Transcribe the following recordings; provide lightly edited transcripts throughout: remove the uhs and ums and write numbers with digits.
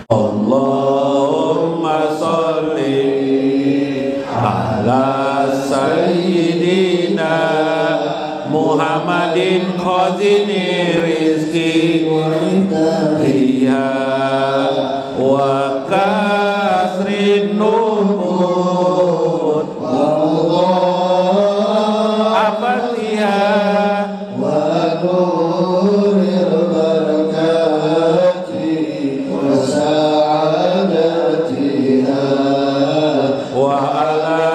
Allahumma sholli ala sayyidina Muhammadin khazini rizki riha wa kasrin nubut abadiha wa nuril barakati wa sa'adatiha wa ala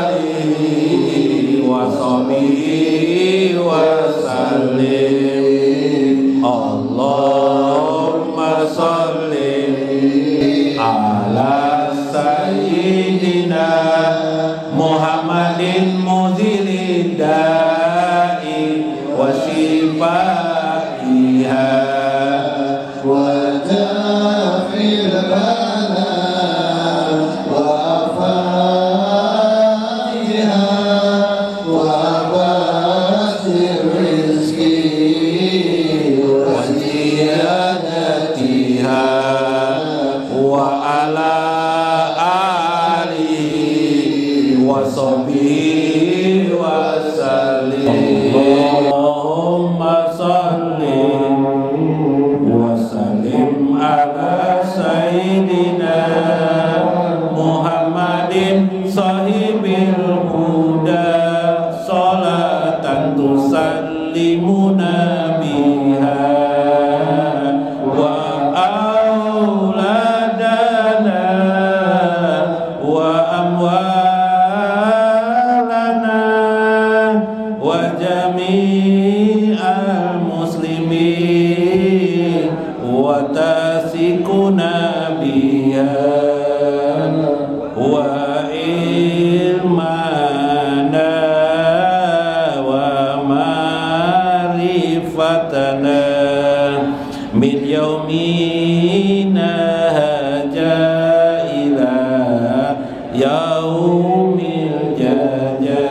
alihi wa sahbihi wa sallim. Allahumma sholli ala sayyidina Muhammadin muzilid da'i wa shifaiha wa dafil bala wa afaiha wa basir rizki wa ziyadatiha wa ala alihi wa sahbihi wa sallim. Allahumma salli wa sallim ala sayyidina Muhammadin sahibil huda salatan tusallimuna biha wa auladana wa amwalana wa jami'al muslimin wa tasikuna biha wa ilmana wa ma'rifatana min yaumina haja ila yaumil jaja.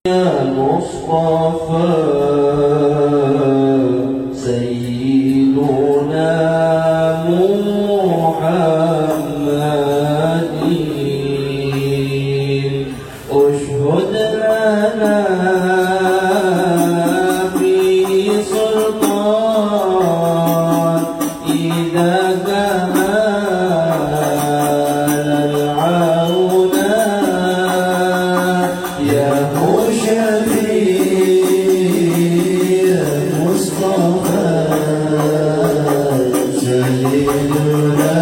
Ya Mustafa Sayyiduna Muhammadin ushhud lana fi sultan idza kamal al-auna ya mushafi Mustafa Sayyiduna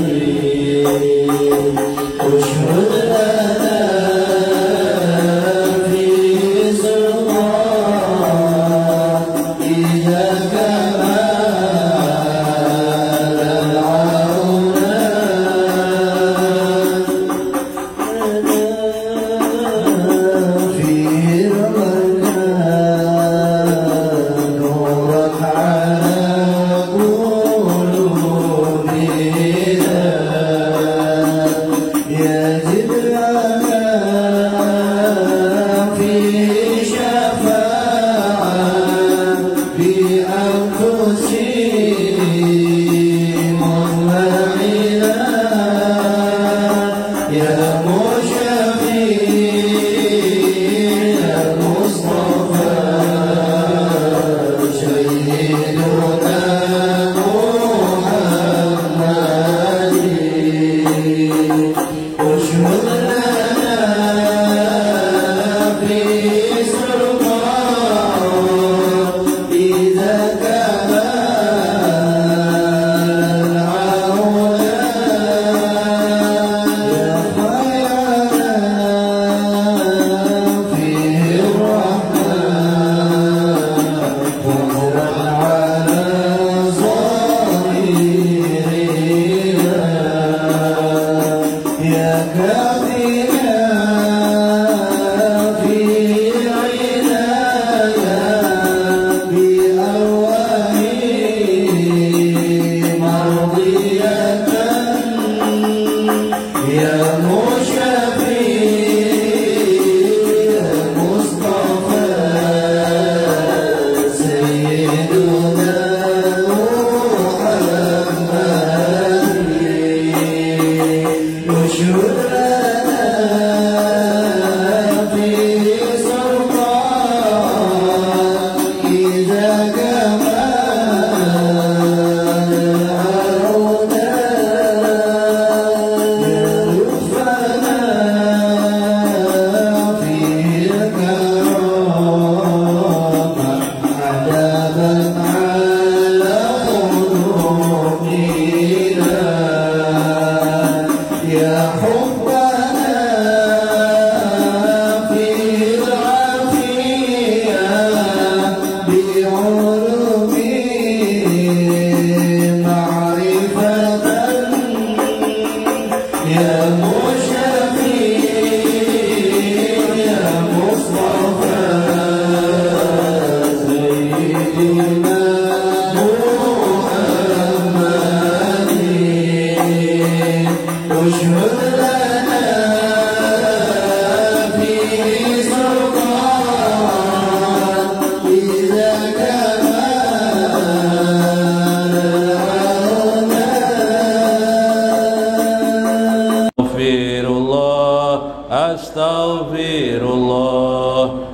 Muhammadin ushhud lana fi sultan idza kamal al-auna فيه المكان نورك على قلوبنا يجب لنا في شفاعة بأنفسهم مطمئنا يا مشفي المصطفى سيدنا محمد اشهد لنا في سلطان إذا كمال العونا يا خيرنا فيه الرحمن فضلا على ظاهرنا يا كافينا في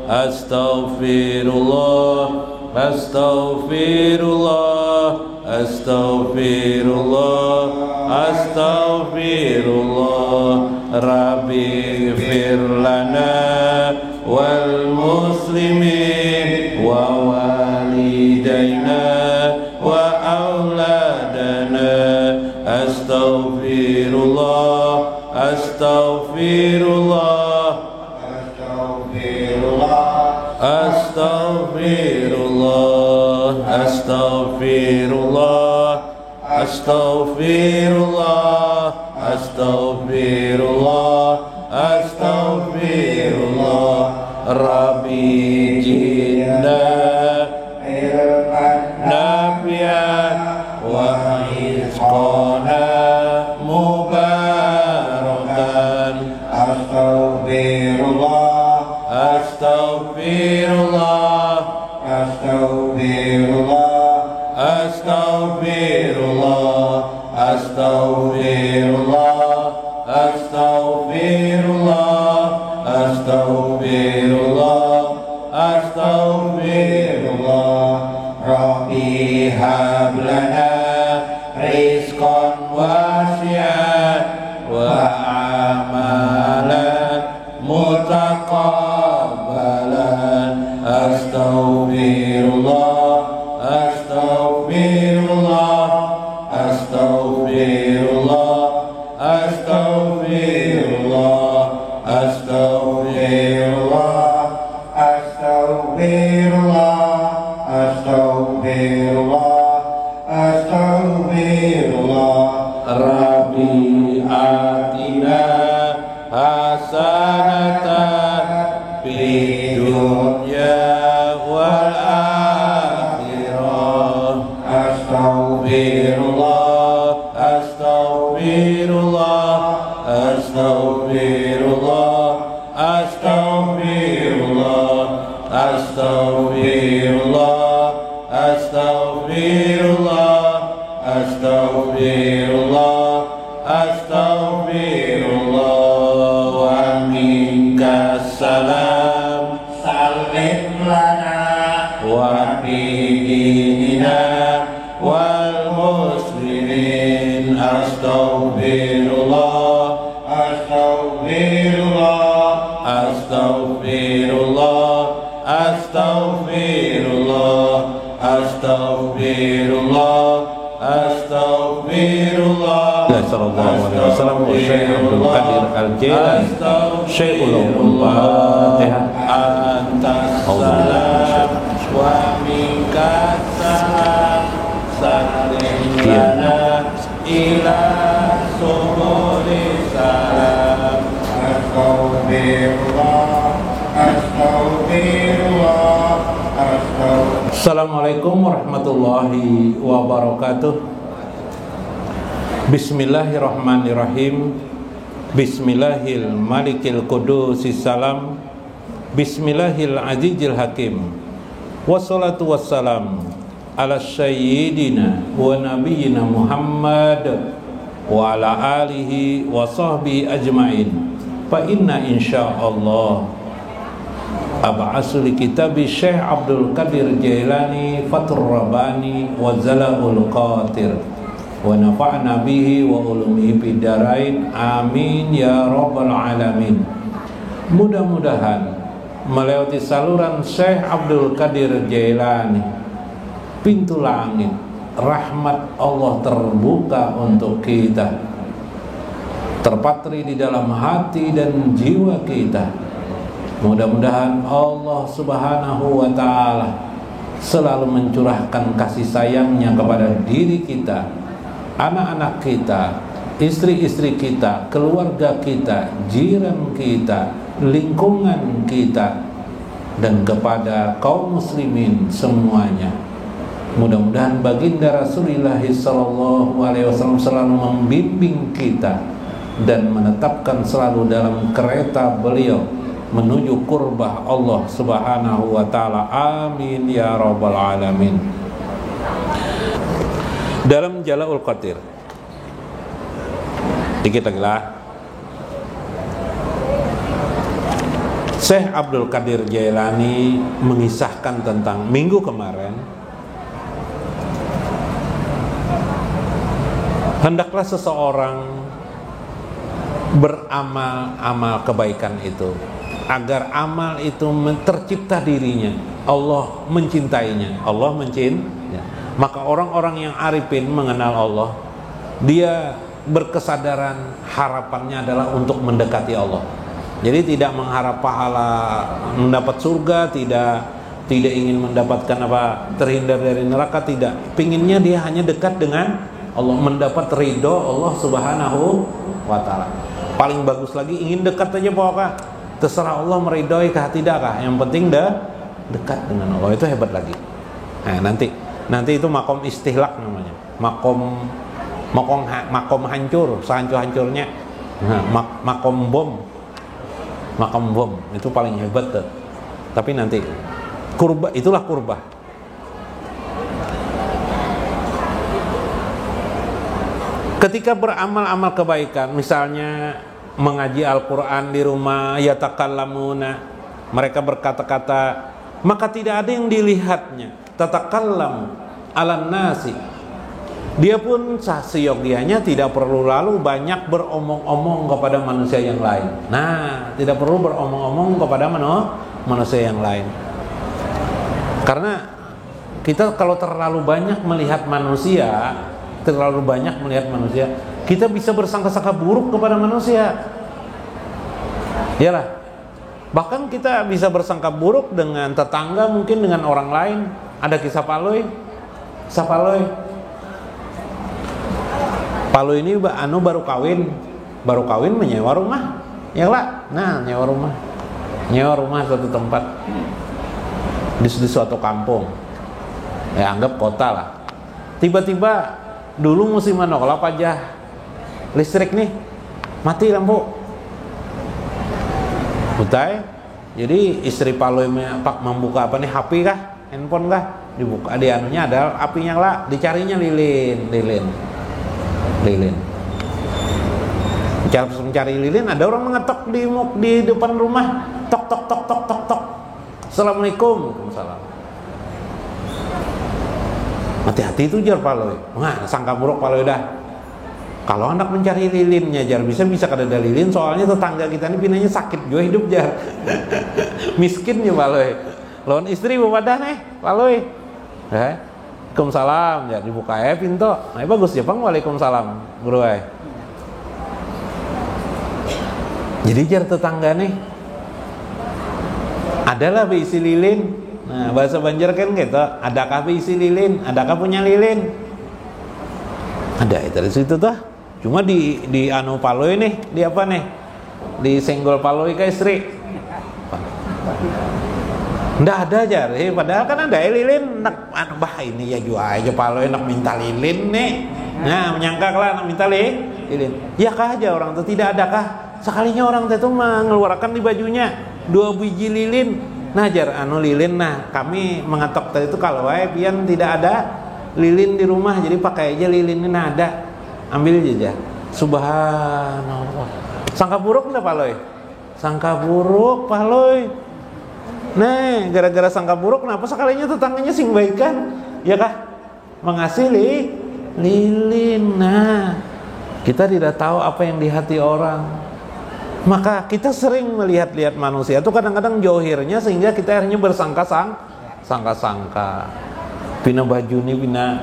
astaghfirullah, astaghfirullah, astaghfirullah, astaghfirullah. Rabbi ighfir lana wal muslimin wa walidayna wa auladana. Astaghfirullah, astaghfirullah, astaghfirullah, astaghfirullah, astaghfirullah, astaghfirullah, astaghfirullah. Rabbi jinna ilman nafi'an wa rizqana mubarakan. Astaghfirullah, astaghfirullah, astaghfirullah, astaghfirullah, astaghfirullah, astaghfirullah, astaghfirullah, astaghfirullah. Rabbi hab lana rizqan wasi'an wa amalan mutaqabbalan. Astaghfirullah, astaghfirullah, astaghfirullah, astaghfirullah, astaghfirullah, astaghfirullah, astaghfirullah, astaghfirullah. Rabbi atina hasanatan fid dunya wal akhirah. Astaghfirullah, astaghfirullah, astaghfirullah, astaghfirullah, astaghfirullah, astaghfirullah, astaghfirullah, astaghfirullah. Wa minka salam, salim lana wa fi dinina wal muslimin. Astaghfirullah, astaghfirullah, astaghfirullah, astaghfirullah, astaghfirullah, astaghfirullah. Sallallahu alaihi wasallam wa Syekh Abdul Qadir Al-Jailani. Syekhul Fatihah. Antas salam wa minkas salam, salim lana ila subuli salam. Astaghfirullah, astaghfirullah, astaghfirullah. Assalamualaikum warahmatullahi wabarakatuh. Bismillahirrahmanirrahim. Bismillahil malikil qudusis salam. Bismillahil azizil hakim. Wassalatu wassalam ala sayyidina wa nabiyyina Muhammad wa ala alihi wa sahbihi ajma'in. Fa inna insyaallah ab'asu li kitabi Syekh Abdul Qadir Jailani Fathur Rabbani wa Zalaul Qatir wa nafa'na bihi wa ulumihi fid darain. Amin ya rabbal alamin. Mudah-mudahan melewati saluran Syekh Abdul Qadir Jailani, pintu langit rahmat Allah terbuka untuk kita, terpatri di dalam hati dan jiwa kita. Mudah-mudahan Allah Subhanahu wa ta'ala selalu mencurahkan kasih sayangnya kepada diri kita, anak-anak kita, istri-istri kita, keluarga kita, jiran kita, lingkungan kita, dan kepada kaum muslimin semuanya. Mudah-mudahan baginda Rasulullah sallallahu alaihi wasallam selalu membimbing kita dan menetapkan selalu dalam kereta beliau menuju kurbah Allah Subhanahu wa ta'ala. Amin ya rabbal alamin. Dalam Jala'ul Qadir, dikit lagi lah. Syekh Abdul Qadir Jailani mengisahkan tentang minggu kemarin, hendaklah seseorang beramal-amal kebaikan itu agar amal itu tercipta dirinya, Allah mencintainya, Allah mencintai. Maka orang-orang yang arifin mengenal Allah, dia berkesadaran harapannya adalah untuk mendekati Allah. Jadi tidak mengharap pahala mendapat surga, tidak ingin mendapatkan apa, terhindar dari neraka, tidak. Pinginnya dia hanya dekat dengan Allah, mendapat ridho Allah Subhanahu wa taala. Paling bagus lagi ingin dekat aja pokoknya. Terserah Allah meridhoi kah tidak kah, yang penting dekat dengan Allah, itu hebat lagi. Nah, nanti itu makom istihlak namanya. Makom hancur, sehancur-hancurnya. Nah, makom bom itu paling hebat tuh. Tapi nanti kurba, itulah kurba. Ketika beramal-amal kebaikan, misalnya mengaji Al-Quran di rumah, yatakallamuna, mereka berkata-kata, maka tidak ada yang dilihatnya. Tatakallamu alan nasi, dia pun seyogianya tidak perlu lalu banyak beromong-omong kepada manusia yang lain. Nah, tidak perlu beromong-omong kepada manusia yang lain. Karena kita kalau terlalu banyak melihat manusia, kita bisa bersangka-sangka buruk kepada manusia. Iyalah. Bahkan kita bisa bersangka buruk dengan tetangga, mungkin dengan orang lain. Ada kisah Paloi. Paloi ini baru kawin menyewa rumah. Ya lah. Nah, nyewa rumah suatu tempat di suatu kampung. Ya anggap kota lah. Tiba-tiba dulu musim manolap aja listrik nih, mati lampu. Butai. Jadi istri Paloi pak membuka apa nih, HP kah? Handphone kah? Dibuka, di anunya ada apinya lah, dicarinya lilin. Mencari lilin, ada orang mengetok di depan rumah. Tok. Assalamualaikum. Waalaikumsalam. Hati-hati itu jar Paloi. Nah, sangka buruk Paloi dah. Kalau anak mencari lilinnya jar, bisa kada ada lilin, soalnya tetangga kita ini pinanya sakit juga hidup jar. Miskin ya Paloi. Lawan istri bawadah nih Paloi. Waalaikumsalam, ya dibuka pintu. Nah, bagus ya Bang, waalaikumsalam. Guru Jadi jar tetangga nih, adalah berisi lilin. Nah, bahasa Banjar kan gitu, adakah berisi lilin? Adakah punya lilin? Ada itu di situ tuh. Cuma di anu Paloi nih, di apa nih? Di senggol Paloi ke istri. Nggak ada jar, padahal kan ada lilin. Bah ini ya jual aja Paloi nak minta lilin nih. Nah, menyangka lah nak minta lilin. Ya kah aja orang tuh, tidak adakah? Sekalinya orang itu mengeluarkan di bajunya 2 biji lilin. Nah jar anu lilin, nah kami mengetok tadi itu kalau pian tidak ada lilin di rumah, jadi pakai aja lilin ini. Nah ada, ambil aja. Subhanallah. Sangka buruk enggak Paloi? Sangka buruk Paloi. Nah gara-gara sangka buruk, kenapa sekalinya tetangganya sing baikan, ya kah? Mengasih lilin. Nah kita tidak tahu apa yang di hati orang. Maka kita sering melihat-lihat manusia itu kadang-kadang johirnya, sehingga kita akhirnya bersangka-sangka. Pina baju nih,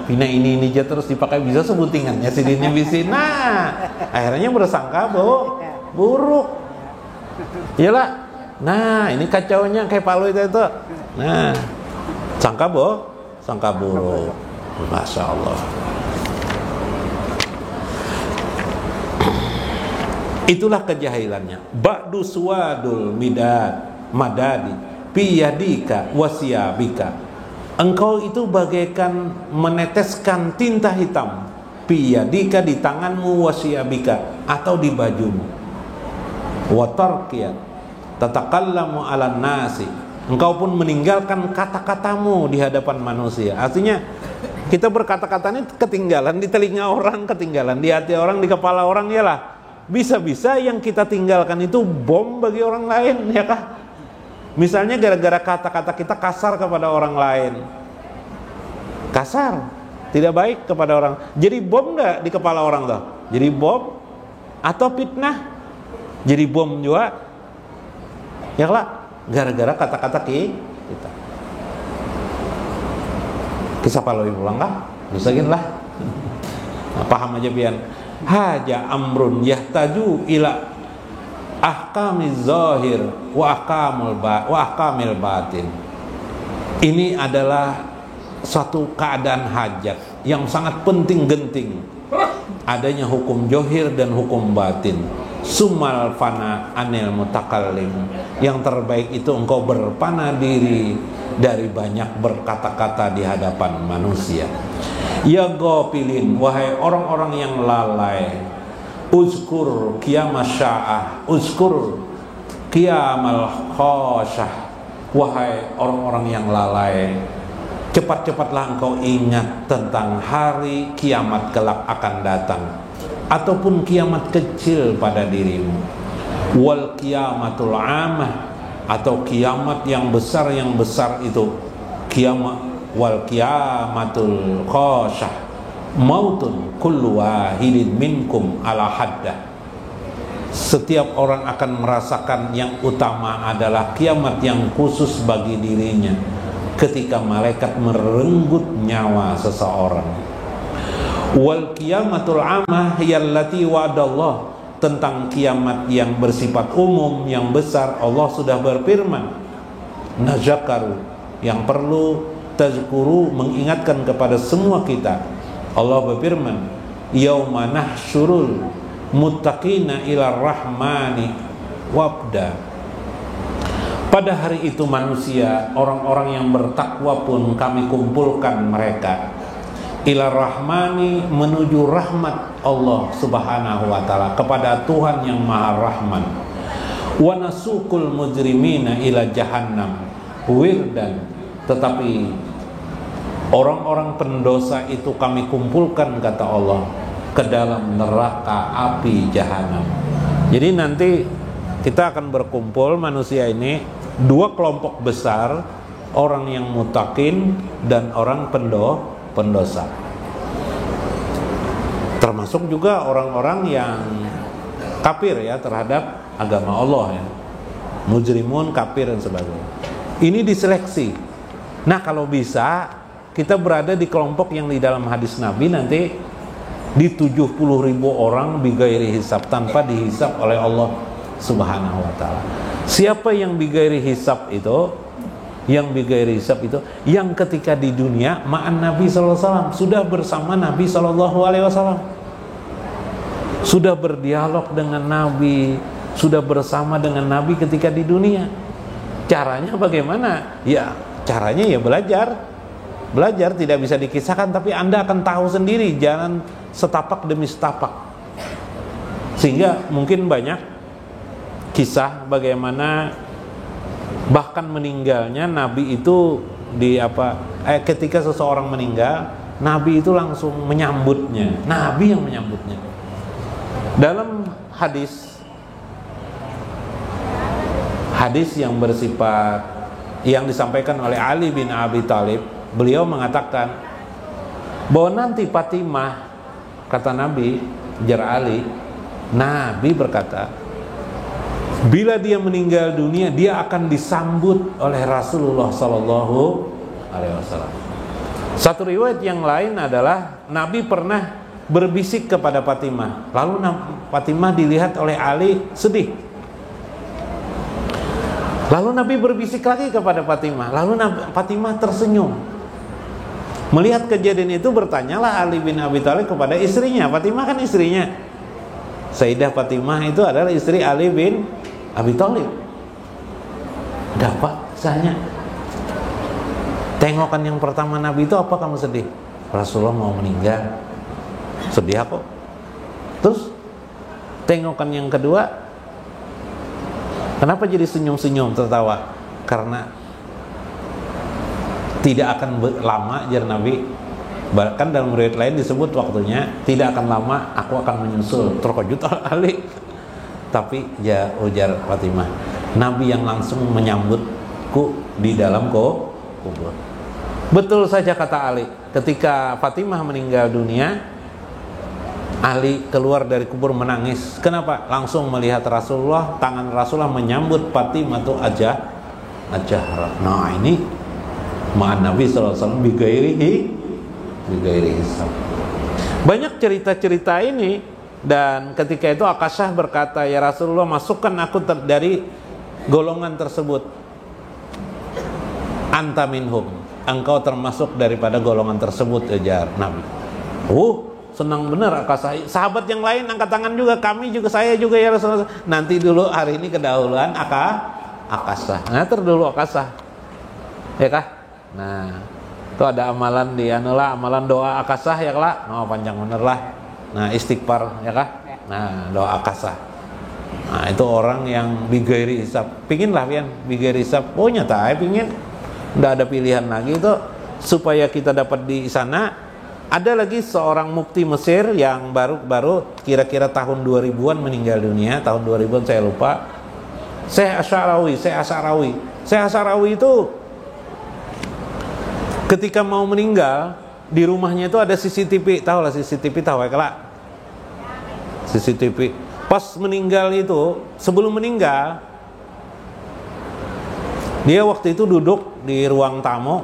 pina ini aja terus dipakai, bisa sebutingannya sidinnya bisi. Nah, akhirnya bersangka buruk. Iyalah. Nah, ini kacaunya kayak Paloi itu. Nah, sangka buruk. Masya Allah. Itulah kejahilannya. Ba'du suwadul madadi piyadika wasiyabika. Engkau itu bagaikan meneteskan tinta hitam piyadika di tanganmu, wasiyabika atau di bajumu. Watarqiyat tatakallamu 'alan nasi. Engkau pun meninggalkan kata-katamu di hadapan manusia. Artinya kita berkata-kata ini ketinggalan di telinga orang, ketinggalan di hati orang, di kepala orang, yalah. Bisa-bisa yang kita tinggalkan itu bom bagi orang lain, ya kah? Misalnya gara-gara kata-kata kita kasar kepada orang lain. Kasar, tidak baik kepada orang. Jadi bom nggak di kepala orang tuh? Jadi bom atau fitnah? Jadi bom juga. Ya lah, gara-gara kata-kata kita. Kisah paloi pulang kah? Nusakin lah. Nah, paham aja pian. Haja amrun yahtaju ila ahkamiz zahir wa ahkamil batin. Ini adalah suatu keadaan hajat yang sangat penting genting. Adanya hukum johir dan hukum batin. Sumal fana anil mutakallim. Yang terbaik itu engkau berpana diri dari banyak berkata-kata di hadapan manusia. Ya ghafilin, wahai orang-orang yang lalai, uzkur qiyamas sya'ah, uzkur qiyamal khosyah. Wahai orang-orang yang lalai, cepat-cepatlah engkau ingat tentang hari kiamat kelak akan datang, ataupun kiamat kecil pada dirimu. Wal qiyamatul amah, atau kiamat yang besar itu kiamat. Wal qiyamatul khosyah, mautun kullu wahidin minkum ala haddah. Setiap orang akan merasakan yang utama adalah kiamat yang khusus bagi dirinya ketika malaikat merenggut nyawa seseorang. Wal qiyamatul amah yallati wa'adallah, tentang kiamat yang bersifat umum yang besar Allah sudah berfirman. Nazakaru, yang perlu tazkuru, mengingatkan kepada semua kita. Allah berfirman, yauma nahsyurul muttaqina ila rahmani wabda. Pada hari itu manusia, orang-orang yang bertakwa pun kami kumpulkan mereka ila rahmani, menuju rahmat Allah subhanahu wa ta'ala, kepada Tuhan yang maha rahman. Wa nasukul mujrimina ila jahannam wirdan, tetapi orang-orang pendosa itu kami kumpulkan, kata Allah, ke dalam neraka api jahanam. Jadi nanti kita akan berkumpul manusia ini dua kelompok besar, orang yang mutakin dan orang pendosa. Termasuk juga orang-orang yang kafir ya terhadap agama Allah ya. Mujrimun, kafir dan sebagainya. Ini diseleksi. Nah, kalau bisa kita berada di kelompok yang di dalam hadis Nabi nanti di 70.000 orang bigairi hisab, tanpa dihisab oleh Allah Subhanahu wa taala. Siapa yang bigairi hisab itu? Yang bigairi hisab itu yang ketika di dunia ma'an Nabi sallallahu alaihi wasallam, sudah bersama Nabi sallallahu alaihi wasallam. Sudah berdialog dengan Nabi, sudah bersama dengan Nabi ketika di dunia. Caranya bagaimana? Ya, caranya ya belajar. Belajar tidak bisa dikisahkan, tapi Anda akan tahu sendiri, jangan setapak demi setapak. Sehingga mungkin banyak kisah bagaimana bahkan meninggalnya Nabi itu ketika seseorang meninggal, Nabi itu langsung menyambutnya. Nabi yang menyambutnya. Dalam hadis yang bersifat yang disampaikan oleh Ali bin Abi Thalib, beliau mengatakan bahwa nanti Fatimah, kata Nabi, jar Ali, Nabi berkata, bila dia meninggal dunia, dia akan disambut oleh Rasulullah Sallallahu Alaihi Wasallam. Satu riwayat yang lain adalah Nabi pernah berbisik kepada Fatimah, lalu Fatimah dilihat oleh Ali sedih. Lalu Nabi berbisik lagi kepada Fatimah, lalu Fatimah tersenyum. Melihat kejadian itu, bertanyalah Ali bin Abi Thalib kepada istrinya. Fatimah kan istrinya. Sayyidah Fatimah itu adalah istri Ali bin Abi Thalib. Dapat kisahnya. Tengokan yang pertama Nabi itu apa kamu sedih? Rasulullah mau meninggal. Sedih aku. Terus tengokan yang kedua, kenapa jadi senyum-senyum tertawa? Karena tidak akan lama, jar Nabi. Bahkan dalam riwayat lain disebut waktunya tidak akan lama, aku akan menyusul. Terkejut Ali. Tapi ya ujar Fatimah, Nabi yang langsung menyambut aku di dalam kubur. Betul saja kata Ali, ketika Fatimah meninggal dunia, Ali keluar dari kubur menangis. Kenapa? Langsung melihat Rasulullah, tangan Rasulullah menyambut Fatimah tuh aja. Nah ini ma'an Nabi SAW bigairihi hisab. Banyak cerita-cerita ini, dan ketika itu Akasyah berkata, ya Rasulullah, masukkan aku dari golongan tersebut. Anta minhum, engkau termasuk daripada golongan tersebut, ujar Nabi. Senang benar Akasyah. Sahabat yang lain angkat tangan juga, kami juga, saya juga ya Rasulullah. Nanti dulu, hari ini kedahuluan Akasyah. Nah, terdulu Akasyah. Ya kah? Nah, itu ada amalan di amalan doa Akasyah ya kah? Nah, panjang bener lah. Nah, istighfar ya kah? Nah, doa Akasyah. Nah, itu orang yang bigairi hisab. Pingin lah pian bigairi hisab. Oh nyata pingin. Nggak ada pilihan lagi itu supaya kita dapat di sana. Ada lagi seorang mufti Mesir yang baru kira-kira tahun 2000-an meninggal dunia, tahun 2000-an saya lupa. Syekh Asy'arawi itu ketika mau meninggal, di rumahnya itu ada CCTV, tahu lah CCTV, tahu ya kelak? CCTV. Pas meninggal itu, sebelum meninggal, dia waktu itu duduk di ruang tamu,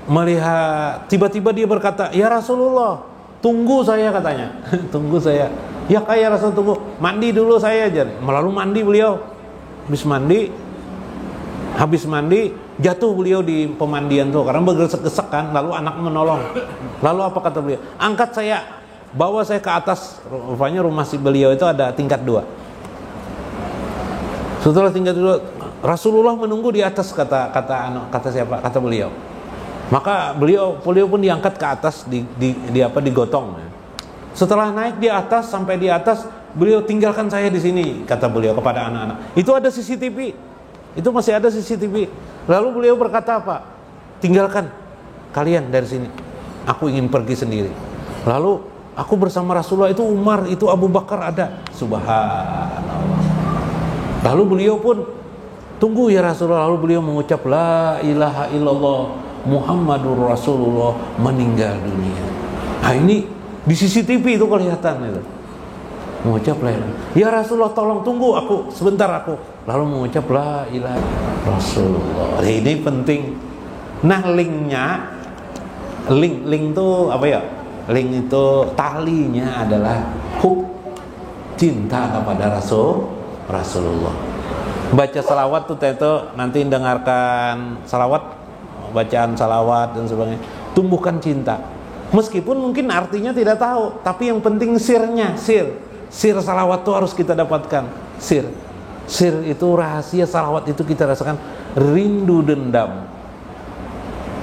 melihat, tiba-tiba dia berkata, ya Rasulullah, tunggu saya katanya. Tunggu saya. Ya kayak Rasul tunggu, mandi dulu saya aja. Lalu mandi beliau. Habis mandi, jatuh beliau di pemandian tuh karena bergesek-gesek kan, lalu anak menolong. Lalu apa kata beliau? Angkat saya, bawa saya ke atas. Rupanya rumah si beliau itu ada tingkat 2. Setelah tingkat 2, Rasulullah menunggu di atas, kata siapa? Kata beliau. Maka beliau pun diangkat ke atas, digotong. Setelah naik di atas, sampai di atas, beliau tinggalkan saya di sini, kata beliau kepada anak-anak. Itu ada CCTV, itu masih ada CCTV. Lalu beliau berkata apa? Tinggalkan kalian dari sini, aku ingin pergi sendiri. Lalu aku bersama Rasulullah, itu Umar, itu Abu Bakar ada. Subhanallah. Lalu beliau pun tunggu ya Rasulullah. Lalu beliau mengucap la ilaha illallah Muhammadur Rasulullah, meninggal dunia. Nah ini di CCTV itu kelihatan itu. Mengucap la ilaha. Ya Rasulullah, tolong tunggu aku sebentar aku. Lalu mengucap la ilaha Rasulullah. Ini penting. Nah link itu apa ya? Link itu talinya adalah cinta kepada Rasulullah. Baca salawat tuh nanti dengarkan salawat, bacaan salawat dan sebagainya. Tumbuhkan cinta. Meskipun mungkin artinya tidak tahu, tapi yang penting sirnya, sir salawat itu harus kita dapatkan. Sir itu rahasia salawat itu kita rasakan rindu dendam,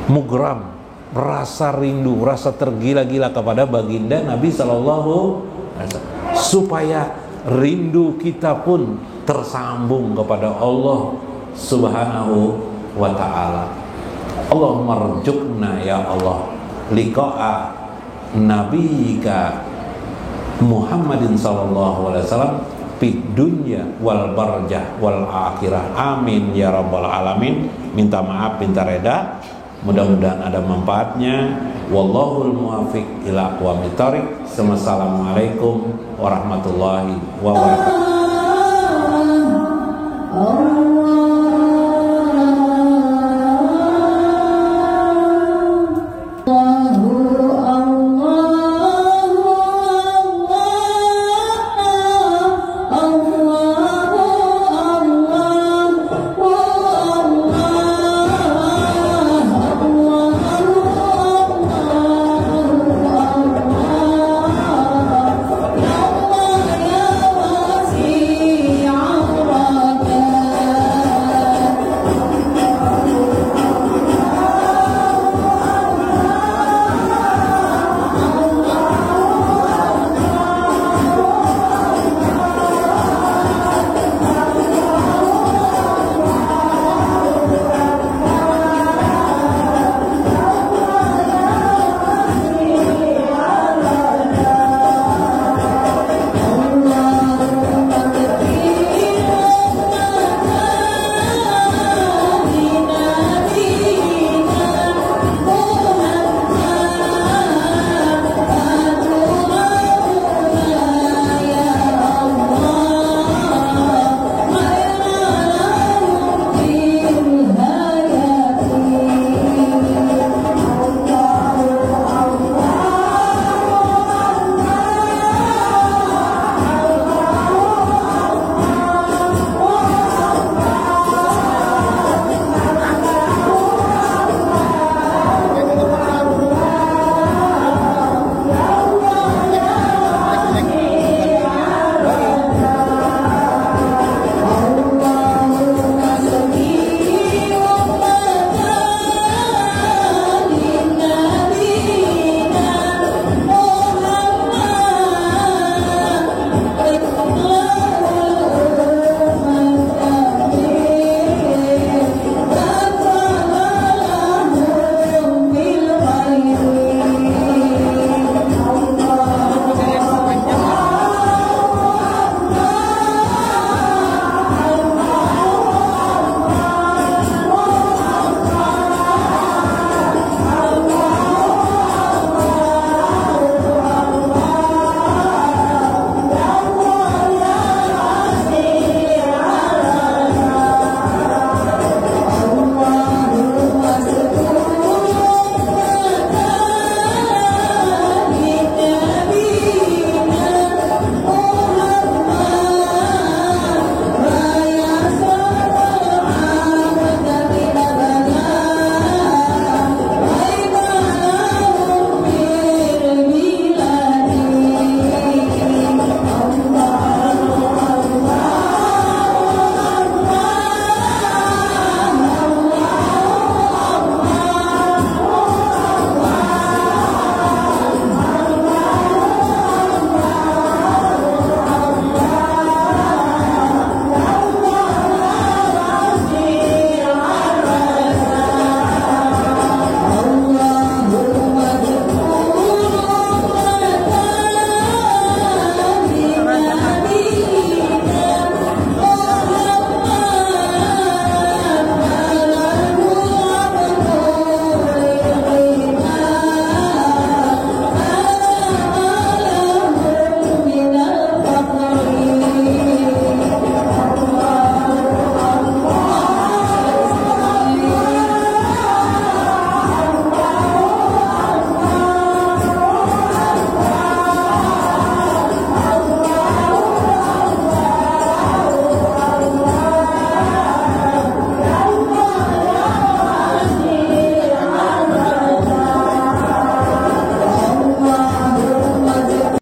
mugram, rasa rindu, rasa tergila-gila kepada baginda Nabi Sallallahu Alaihi Wasallam, supaya rindu kita pun tersambung kepada Allah Subhanahu wa Ta'ala. Allahumma rzuqna ya Allah liqa'a nabiyika Muhammadin sallallahu alaihi wasallam fid dunya wal barjah wal akhirah. Amin ya rabbal alamin. Minta maaf, minta reda. Mudah-mudahan ada manfaatnya. Wallahul muwaffiq ila aqwamit thoriq. Wassalamualaikum warahmatullahi wabarakatuh.